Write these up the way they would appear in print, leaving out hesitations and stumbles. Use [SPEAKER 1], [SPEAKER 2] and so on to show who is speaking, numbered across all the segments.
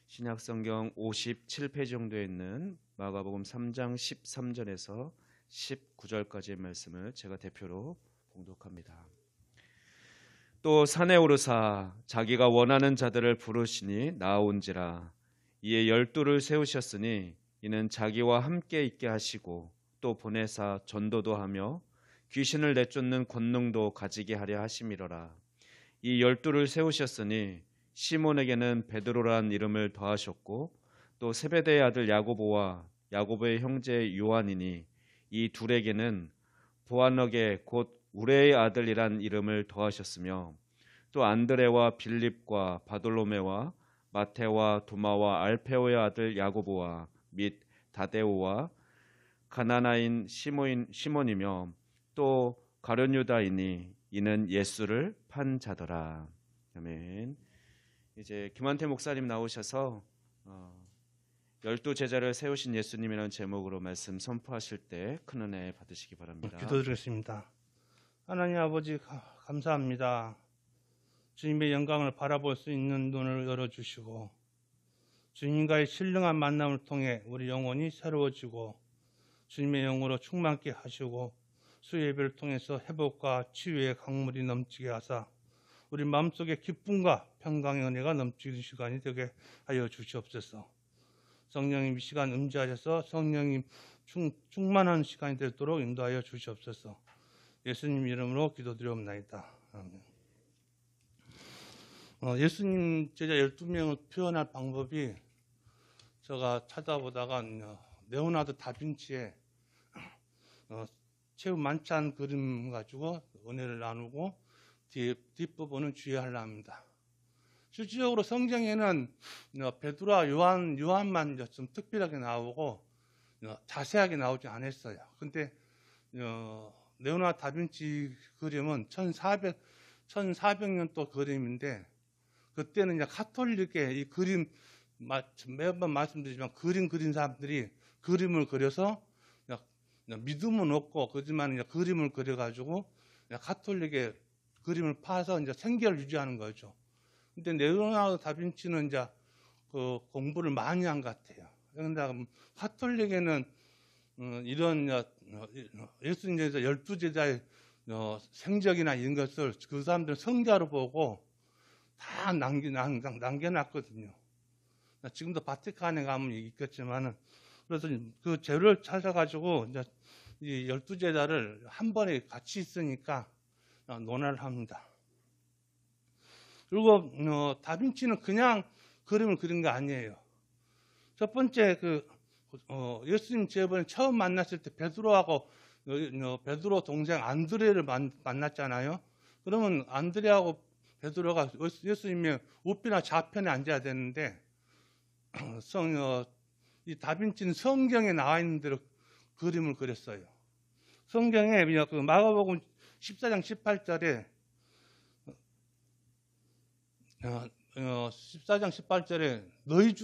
[SPEAKER 1] 신약성경 57페이지 정도에 있는 마가복음 3장 13절에서 19절까지의 말씀을 제가 대표로 봉독합니다. 또 산에 오르사 자기가 원하는 자들을 부르시니 나아온지라. 이에 12를 세우셨으니 이는 자기와 함께 있게 하시고 또 보내사 전도도 하며 귀신을 내쫓는 권능도 가지게 하려 하심이로라. 이 12를 세우셨으니 시몬에게는 베드로란 이름을 더하셨고 또 세베대의 아들 야고보와 야고보의 형제 요한이니 이 둘에게는 보아너게 곧 우레의 아들이란 이름을 더하셨으며 또 안드레와 빌립과 바돌로메와 마테와 도마와 알페오의 아들 야고보와 및 다데오와 가나나인 시몬이며 또 가룟 유다이니 이는 예수를 판 자더라. 아멘. 이제 김한태 목사님 나오셔서 12 제자를 세우신 예수님이라는 제목으로 말씀 선포하실 때 큰 은혜 받으시기 바랍니다.
[SPEAKER 2] 기도드리겠습니다. 하나님 아버지 감사합니다. 주님의 영광을 바라볼 수 있는 눈을 열어주시고 주님과의 신령한 만남을 통해 우리 영혼이 새로워지고 주님의 영으로 충만케 하시고 수예배를 통해서 회복과 치유의 강물이 넘치게 하사 우리 마음속에 기쁨과 평강의 은혜가 넘치는 시간이 되게 하여 주시옵소서. 성령님 이 시간 임재하셔서 성령님 충만한 시간이 되도록 인도하여 주시옵소서. 예수님 이름으로 기도드리옵나이다. 아멘. 예수님 제자 12명을 표현할 방법이 제가 찾아보다가 레오나르도 다빈치의 최후 만찬 그림 가지고 은혜를 나누고 뒷부분은 주의하려 합니다. 실질적으로 성경에는 베드로와 요한만 좀 특별하게 나오고 자세하게 나오지 않았어요. 근데 레오나르도 다빈치 그림은 1400년도 그림인데 그때는 이제 카톨릭의 이 그림 매번 말씀드리지만 그린 사람들이 그림을 그려서 믿음은 없고 그지만 이제 그림을 그려가지고 카톨릭의 그림을 파서 이제 생계를 유지하는 거죠. 근데 레오나르도 다빈치는 이제 그 공부를 많이 한 것 같아요. 그런데 카톨릭에는 이런 예수님께서 12제자의 생적이나 이런 것을 그 사람들은 성자로 보고 다 남겨놨거든요. 지금도 바티칸에 가면 있겠지만은 그래서 그 재료를 찾아가지고 이제 이 12제자를 한 번에 같이 있으니까 논의를 합니다. 그리고 다빈치는 그냥 그림을 그린 거 아니에요. 첫 번째 예수님 제번에 처음 만났을 때 베드로하고 베드로 동생 안드레를 만났잖아요. 그러면 안드레하고 베드로가 예수님의 우편이나 좌편에 앉아야 되는데 이 다빈치는 성경에 나와 있는 대로 그림을 그렸어요. 성경에 그 마가복음 14장 18절에 14장 18절에 너희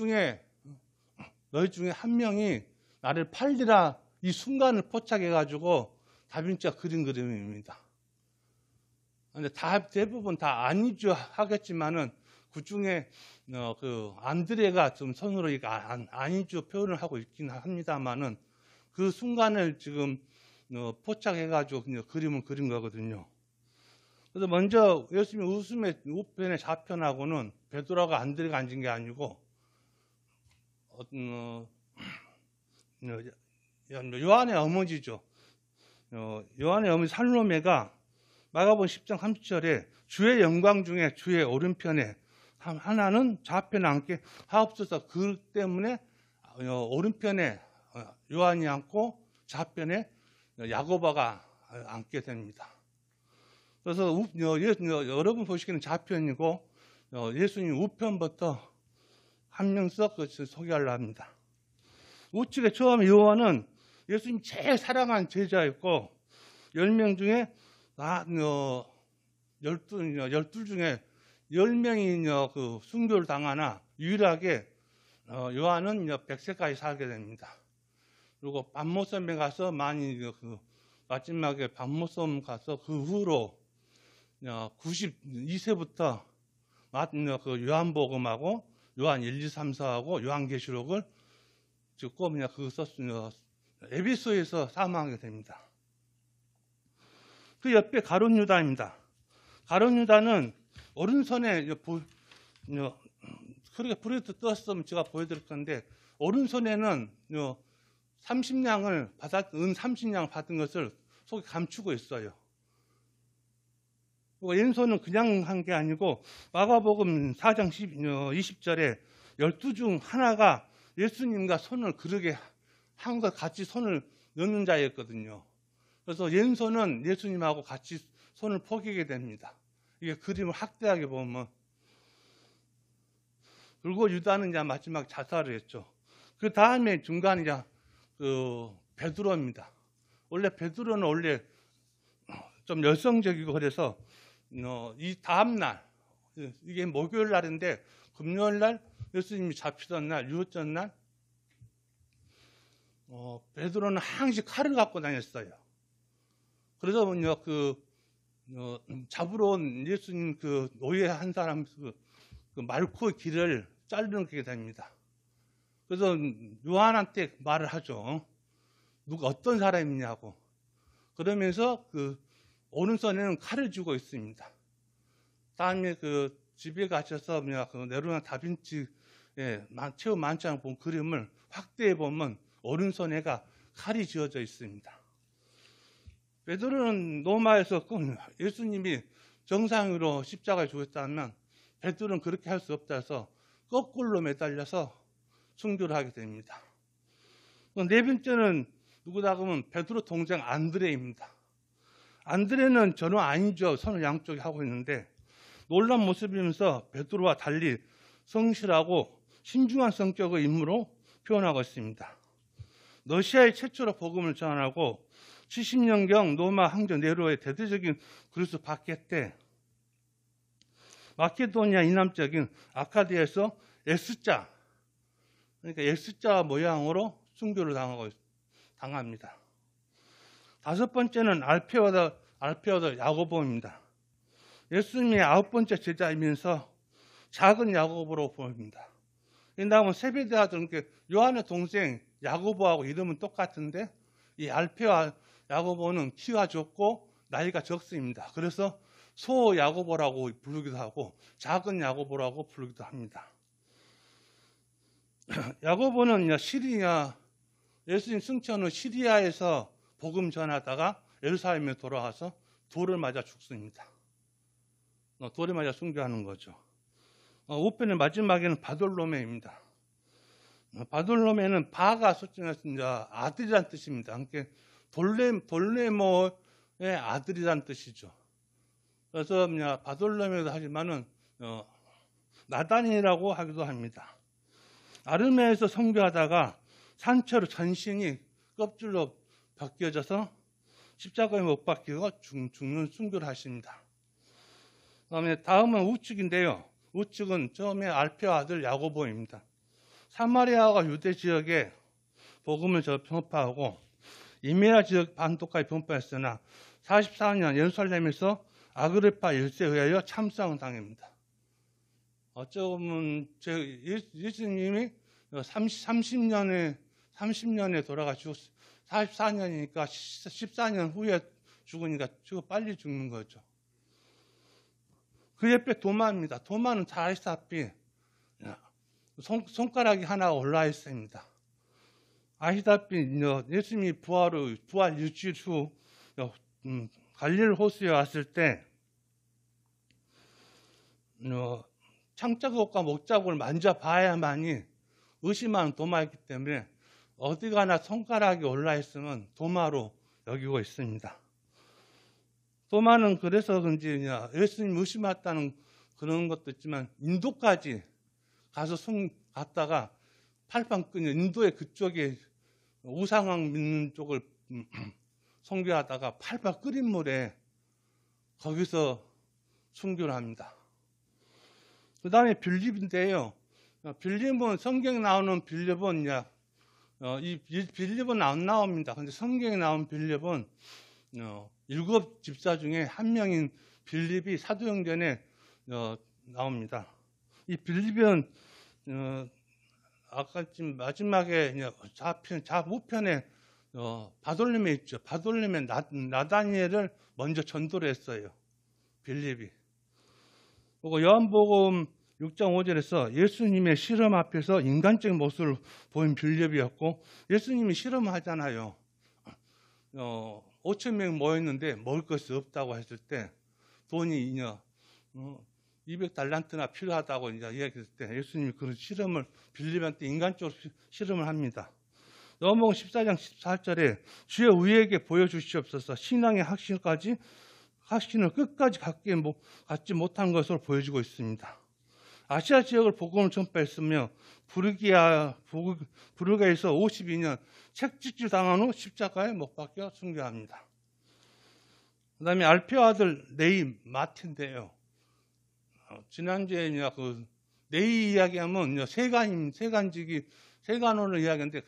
[SPEAKER 2] 중에 한 명이 나를 팔리라 이 순간을 포착해 가지고 다빈치가 그린 그림입니다. 근데 대부분 다 아니죠 하겠지만은 그 중에 그 안드레가 좀 손으로 아니죠 표현을 하고 있긴 합니다만은 그 순간을 지금 포착해 가지고 그림을 그린 거거든요. 그래서 먼저 예수님 웃음의 우편의 좌편하고는 베드로가 안드레가 앉은 게 아니고 요한의 어머니죠. 요한의 어머니 살로메가 마가복음 10장 30절에 주의 영광 중에 주의 오른편에 하나는 좌편에 앉게 하옵소서. 그 때문에 오른편에 요한이 앉고 좌편에 야고보가 앉게 됩니다. 그래서 여러분 보시기에는 좌편이고 예수님 우편부터 한 명씩 소개하려 합니다. 우측에 처음 요한은 예수님 제일 사랑하는 제자였고 10명 중에 12 중에 10명이 그 순교를 당하나 유일하게 요한은 100세까지 살게 됩니다. 그리고 밤모섬에 가서 마지막에 밤모섬 가서 그 후로 92세부터 그 요한복음하고 요한 1, 2, 3, 4하고 요한계시록을 찍고 그냥 그거 썼으면 에베소에서 사망하게 됩니다. 그 옆에 가룟 유다입니다. 가룟 유다는 오른손에 그렇게 불에 떴으면 제가 보여드릴 건데 오른손에는 30냥을 은 30냥 받은 것을 속에 감추고 있어요. 왼손은 그냥 한 게 아니고 마가복음 4장 20절에 12 중 하나가 예수님과 손을 그르게 한 것 같이 손을 넣는 자였거든요. 그래서 왼손은 예수님하고 같이 손을 포개게 됩니다. 이게 그림을 확대하게 보면. 그리고 유다는 이제 마지막 자살을 했죠. 그 다음에 중간에 이제 베드로입니다. 원래 베드로는 원래 좀 여성적이고 그래서 이 다음 날, 이게 목요일 날인데 금요일 날 예수님이 잡히던 날, 유월절 날 베드로는 항상 칼을 갖고 다녔어요. 그래서 잡으러 온 예수님 노예한 사람 그 말코 길을 자르게 됩니다. 그래서 요한한테 말을 하죠. 누가 어떤 사람이냐고. 그러면서 오른손에는 칼을 쥐고 있습니다. 다음에 집에 가셔서 네로나 다빈치의 최후 만찬 본 그림을 확대해 보면 오른손에가 칼이 쥐어져 있습니다. 베드로는 로마에서 예수님이 정상으로 십자가에 죽었다면 베드로는 그렇게 할 수 없다 해서 거꾸로 매달려서 순교를 하게 됩니다. 네 번째는 누구다 그러면 베드로 동생 안드레입니다. 안드레는 전혀 아니죠. 손을 양쪽에 하고 있는데 놀란 모습이면서 베드로와 달리 성실하고 신중한 성격의 인물로 표현하고 있습니다. 러시아의 최초로 복음을 전하고 70년경 로마 황제 네로의 대대적인 그리스 박해 때 마케도니아 이남적인 아카디아에서 S자, 그러니까 S자 모양으로 순교를 당합니다. 다섯 번째는 알페오다 야고보입니다. 예수님의 9번째 제자이면서 작은 야고보로 보입니다. 왜냐하면 세베대 아들, 요한의 동생 야고보하고 이름은 똑같은데 이 알페와 야고보는 키가 적고 나이가 적습니다. 그래서 소 야고보라고 부르기도 하고 작은 야고보라고 부르기도 합니다. 야고보는 시리아, 예수님 승천 후 시리아에서 복음 전하다가 예루살렘에 돌아와서 돌을 맞아 죽습니다. 돌에 맞아 순교하는 거죠. 5편의 마지막에는 바돌로메입니다. 바돌로메는 바가 소칭해서 아들이란 뜻입니다. 함께 돌레모의 아들이란 뜻이죠. 그래서 바돌로메도 하지만은 나단이라고 하기도 합니다. 아르메에서 선교하다가 산채로 전신이 껍질로 벗겨져서 십자가에 못 박히고 죽는 순교를 하십니다. 다음은 우측인데요. 우측은 처음에 알페오 아들 야고보입니다. 사마리아와 유대 지역에 복음을 전파하고 이메라 지역 반도까지 전파했으나 44년 예루살렘에서 아그리파 1세에 의하여 참상을 당합니다. 어쩌면 예수님이 30년에 돌아가시고 44년이니까 14년 후에 죽으니까 빨리 죽는 거죠. 그 옆에 도마입니다. 도마는 잘 아시다시피 손가락이 하나 올라 있습니다. 아시다시피 예수님이 부활 일주일 후 갈릴리 호수에 왔을 때 창자국과 목자국을 만져봐야만이 의심하는 도마였기 때문에 어디 가나 손가락이 올라 있으면 도마로 여기고 있습니다. 도마는 그래서 그런지 예수님 의심했다는 그런 것도 있지만 인도까지 가서 갔다가 팔방끈 인도의 그쪽에 우상왕 믿는 쪽을 선교하다가 팔방 끓인 물에 거기서 순교를 합니다. 그 다음에 빌립인데요. 빌립은 성경에 나오는 빌립은 이 빌립은 안 나옵니다. 근데 성경에 나온 빌립은 7 집사 중에 한 명인 빌립이 사도행전에 나옵니다. 이 빌립은 아까 지금 마지막에 우편에 바돌림에 있죠. 바돌림에 나다니엘을 먼저 전도를 했어요. 빌립이. 그리고 요한복음 6장 5절에서 예수님의 실험 앞에서 인간적인 모습을 보인 빌립이었고, 예수님이 실험을 하잖아요. 5천 명이 모였는데 먹을 것이 없다고 했을 때 돈이 200달란트나 필요하다고 이야기했을 때 예수님이 그런 실험을 빌립한테 인간적으로 실험을 합니다. 요한복음 14장 14절에 주의 우리에게 보여주시옵소서. 신앙의 확신을 끝까지 갖지 못한 것으로 보여주고 있습니다. 아시아 지역을 복음을 전파했으며 부르기아에서 52년 책짓질 당한 후 십자가에 못 박혀 순교합니다. 그 다음에 알페오 아들 네이 마틴인데요. 지난주에 그 네이 이야기하면 세간론을 이야기하는데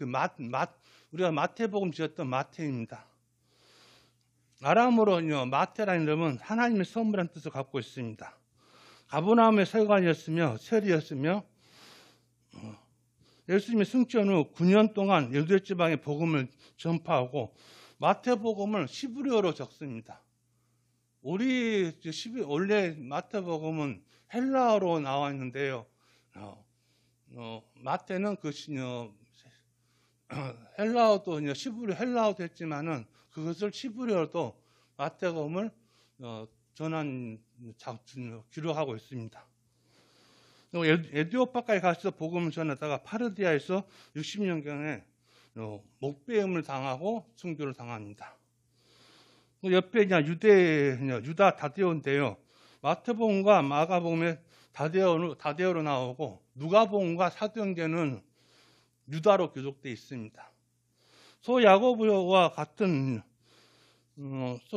[SPEAKER 2] 우리가 마태복음 지었던 마태입니다. 아람어로 마태라는 이름은 하나님의 선물이라는 뜻을 갖고 있습니다. 가버나움의 세관이었으며 세리였으며 예수님이 승천 후 9년 동안 유대 지방의 복음을 전파하고 마태복음을 시브리어로 적습니다. 원래 마태복음은 헬라어로 나와 있는데요. 마태는 헬라어도 헬라어도 했지만은 그것을 시브리어로 마태복음을 기록하고 있습니다. 에디오파까지 가서 복음을 전하다가 파르디아에서 60년경에 목배임을 당하고 순교를 당합니다. 옆에 유다 다데오인데요. 마태복음과 마가복음에 다데오로 나오고 누가복음과 사도행전은 유다로 기록되어 있습니다.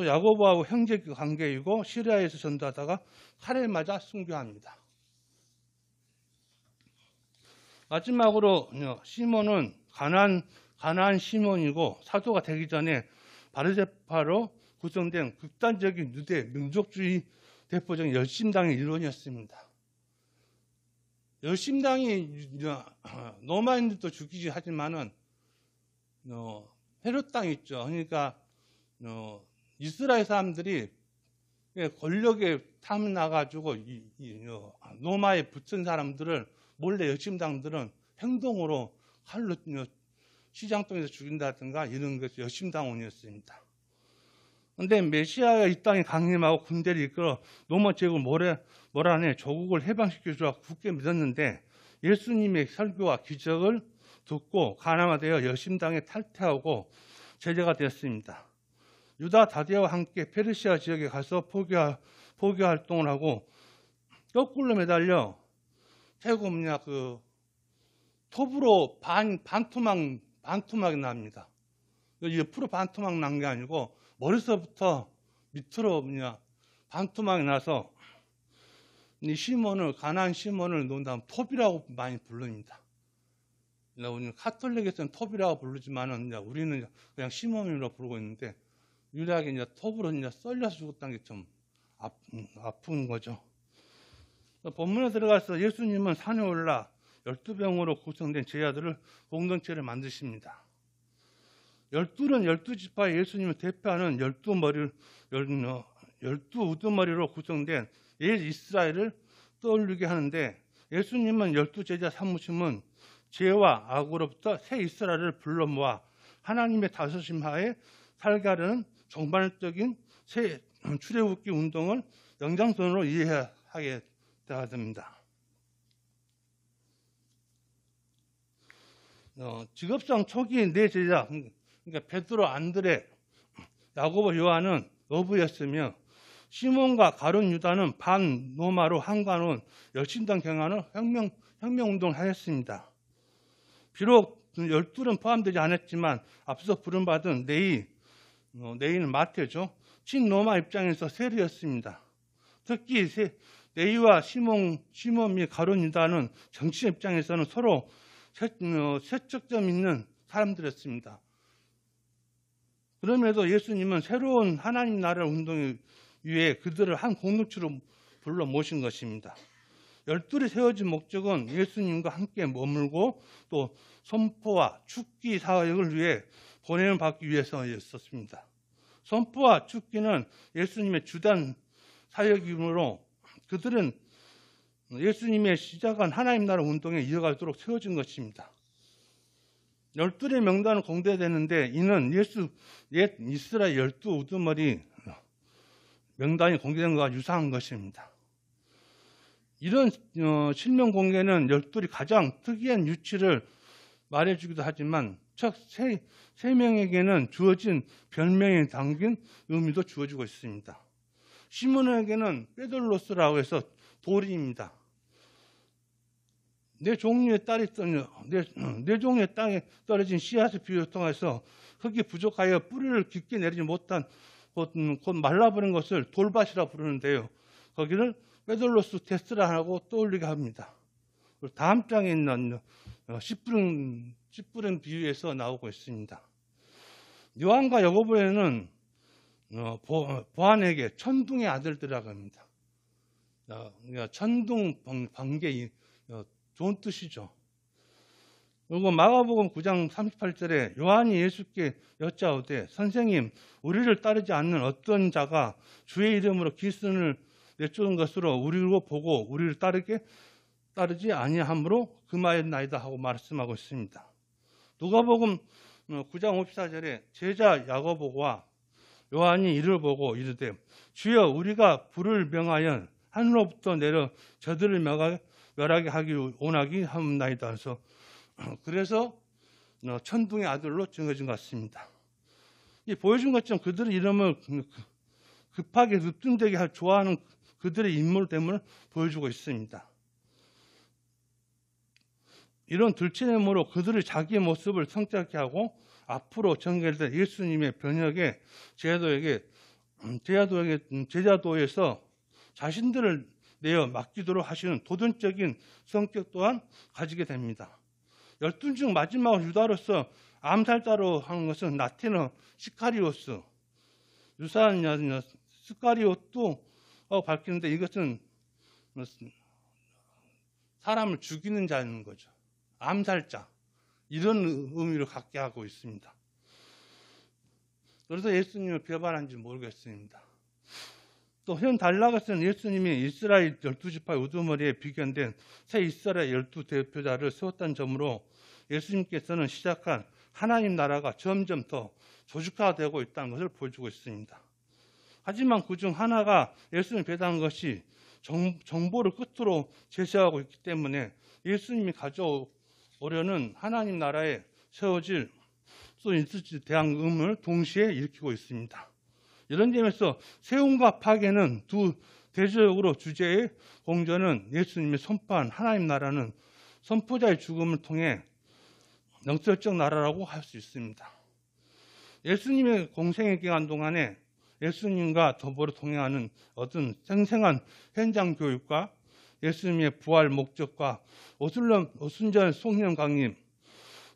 [SPEAKER 2] 야고보하고 형제 관계이고 시리아에서 전도하다가 칼에 맞아 순교합니다. 마지막으로 시몬은 가나안 시몬이고 사도가 되기 전에 바르세파로 구성된 극단적인 유대 민족주의 대표적인 열심당의 일원이었습니다. 열심당이 로마인들도 죽이지 하지만은 헤롯 땅 있죠. 그러니까 이스라엘 사람들이 권력에 탐이 나가지고 로마에 붙은 사람들을 몰래 열심당들은 행동으로 칼로 시장통에서 죽인다든가 이런 것이 열심당원이었습니다. 그런데 메시아가 이 땅에 강림하고 군대를 이끌어 로마 제국을 몰아내 조국을 해방시켜주라 굳게 믿었는데 예수님의 설교와 기적을 듣고 가늠하되어 열심당에 탈퇴하고 제자가 되었습니다. 유다 다데오와 함께 페르시아 지역에 가서 포교 활동을 하고 거꾸로 매달려 태국 톱으로 반토막이 납니다. 옆으로 반토막 난 게 아니고 머리서부터 밑으로 반토막이 나서 이 가나안 시몬을 놓은 다음 톱이라고 많이 부릅니다. 우리는 카톨릭에서는 톱이라고 부르지만은 우리는 그냥 시몬이라고 부르고 있는데 유일하게 톱으로 썰려서 죽었다는 게 좀 아픈 거죠. 본문에 들어가서 예수님은 산에 올라 12병으로 구성된 제자들을 공동체를 만드십니다. 12지파의 예수님을 대표하는 12우두머리로 구성된 옛 이스라엘을 떠올리게 하는데 예수님은 12제자 삼으심은 죄와 악으로부터 새 이스라엘을 불러 모아 하나님의 다스림 하에 살게 하려는 정반적인 새 출애굽기 운동을 연장선으로 이해하게 됩니다. 직업상 초기 네 제자, 그러니까 베드로, 안드레, 야고보, 요한은 어부였으며 시몬과 가룟 유다는 반로마로 한관원 열심당 경하는 혁명운동을 하였습니다. 비록 12는 포함되지 않았지만 앞서 부름받은 네이는 마태죠. 친로마 입장에서 세리였습니다. 특히 네이와 시몬 및 가룟 유다는 정치 입장에서는 서로 세척점 있는 사람들이었습니다. 그럼에도 예수님은 새로운 하나님 나라 운동을 위해 그들을 한 공동체로 불러 모신 것입니다. 열둘이 세워진 목적은 예수님과 함께 머물고 또 선포와 축기 사역을 위해 보냄을 받기 위해서였었습니다. 선포와 축기는 예수님의 주단 사역이므로 그들은 예수님의 시작한 하나님 나라 운동에 이어가도록 세워진 것입니다. 열둘의 명단은 공개되는데 이는 옛 이스라엘 12 우두머리 명단이 공개된 것과 유사한 것입니다. 이런 실명 공개는 열둘이 가장 특이한 유치를 말해주기도 하지만 첫 세 명에게는 주어진 별명에 담긴 의미도 주어지고 있습니다. 시몬에게는 베들로스라고 해서 돌입니다. 내 종류의 땅에 떨어진 씨앗의 비유를 통해서 흙이 부족하여 뿌리를 깊게 내리지 못한 곧 말라버린 것을 돌밭이라 부르는데요. 거기를 베들로스 테스라라고 떠올리게 합니다. 다음 장에 있는 씨 뿌린 비유에서 나오고 있습니다. 요한과 야고보에는 보안에게 천둥의 아들들이라고 합니다. 천둥 번개 좋은 뜻이죠. 그리고 마가복음 9장 38절에 요한이 예수께 여짜오되 선생님 우리를 따르지 않는 어떤 자가 주의 이름으로 기승을 내쫓은 것으로 우리를 보고 우리를 따르지 아니하므로 금하였나이다 하고 말씀하고 있습니다. 누가복음 9장 54절에 제자 야고보와 요한이 이를 보고 이르되 주여 우리가 불을 명하여 하늘로부터 내려 저들을 멸하게 하기 원하기 하옵나이다. 그래서 천둥의 아들로 정해진 것 같습니다. 이 보여준 것처럼 그들의 이름을 급하게 흡증되게 좋아하는 그들의 인물됨을 보여주고 있습니다. 이런 들추냄으로 그들의 자기 모습을 성취하게 하고 앞으로 전개될 예수님의 변혁에 제자도에서 자신들을 내어 맡기도록 하시는 도전적인 성격 또한 가지게 됩니다. 12 중 마지막 유다로서 암살자로 하는 것은 나테너 시카리오스, 유사한 스카리오도 밝히는데 이것은 사람을 죽이는 자인 거죠. 암살자 이런 의미를 갖게 하고 있습니다. 그래서 예수님을 배반한지 모르겠습니다. 또 현 달라가서는 예수님이 이스라엘 12지파 우두머리에 비견된 새 이스라엘 12 대표자를 세웠다는 점으로 예수님께서는 시작한 하나님 나라가 점점 더 조직화되고 있다는 것을 보여주고 있습니다. 하지만 그중 하나가 예수님을 배반한 것이 정보를 끝으로 제시하고 있기 때문에 예수님이 가져오려는 하나님 나라에 세워질 수 있을지 대한 의문을 동시에 일으키고 있습니다. 이런 점에서 세움과 파괴는 두 대조적으로 주제의 공전은 예수님이 선포한 하나님 나라는 선포자의 죽음을 통해 영적적 나라라고 할 수 있습니다. 예수님의 공생의 기간 동안에 예수님과 더불어 동행하는 어떤 생생한 현장 교육과 예수님의 부활 목적과 오순절 송년 강림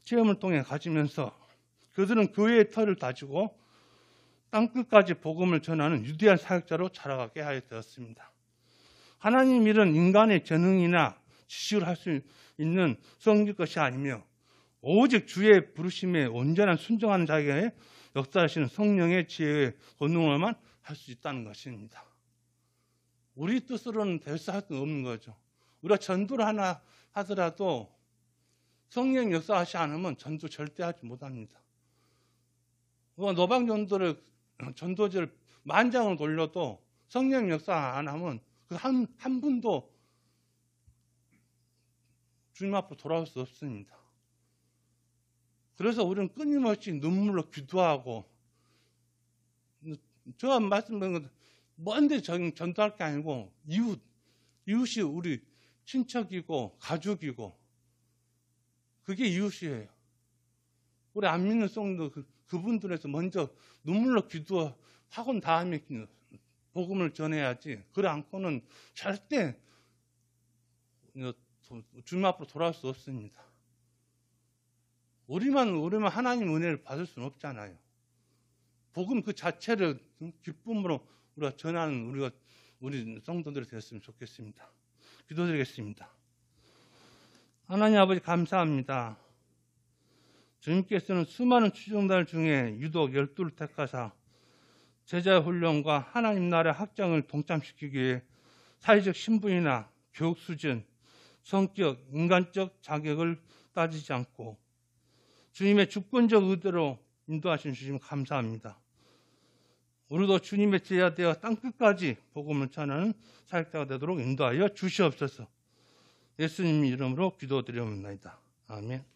[SPEAKER 2] 체험을 통해 가지면서 그들은 교회의 터를 다지고 땅끝까지 복음을 전하는 위대한 사역자로 자라가게 하여 되었습니다. 하나님 일은 인간의 재능이나 지식을 할 수 있는 성질 것이 아니며 오직 주의 부르심에 온전한 순종하는 자에게 역사하시는 성령의 지혜의 권능으로만 할 수 있다는 것입니다. 우리 뜻으로는 될 수 없는 거죠. 우리가 전도를 하나 하더라도 성령 역사하시 않으면 전도 절대 하지 못합니다. 노방 전도지를 만장을 돌려도 성령 역사 안 하면 그 한 분도 주님 앞으로 돌아올 수 없습니다. 그래서 우리는 끊임없이 눈물로 기도하고, 제가 말씀드린 건 먼데 전도할 게 아니고 이웃이 우리 친척이고 가족이고 그게 이웃이에요. 우리 안 믿는 성도 그분들에서 먼저 눈물로 기도하고 다음에 복음을 전해야지. 그래 않고는 절대 주님 앞으로 돌아올 수 없습니다. 우리만 하나님 은혜를 받을 수는 없잖아요. 복음 그 자체를 기쁨으로 우리가 전하는 우리 성도들이 됐으면 좋겠습니다. 기도드리겠습니다. 하나님 아버지 감사합니다. 주님께서는 수많은 추종자들 중에 유독 12를 택하사 제자의 훈련과 하나님 나라의 확장을 동참시키기 위해 사회적 신분이나 교육 수준, 성격, 인간적 자격을 따지지 않고 주님의 주권적 의대로 인도하신 주님 감사합니다. 우리도 주님의 제자되어 땅끝까지 복음을 전하는 사역자가 되도록 인도하여 주시옵소서. 예수님 이름으로 기도드리옵나이다. 아멘.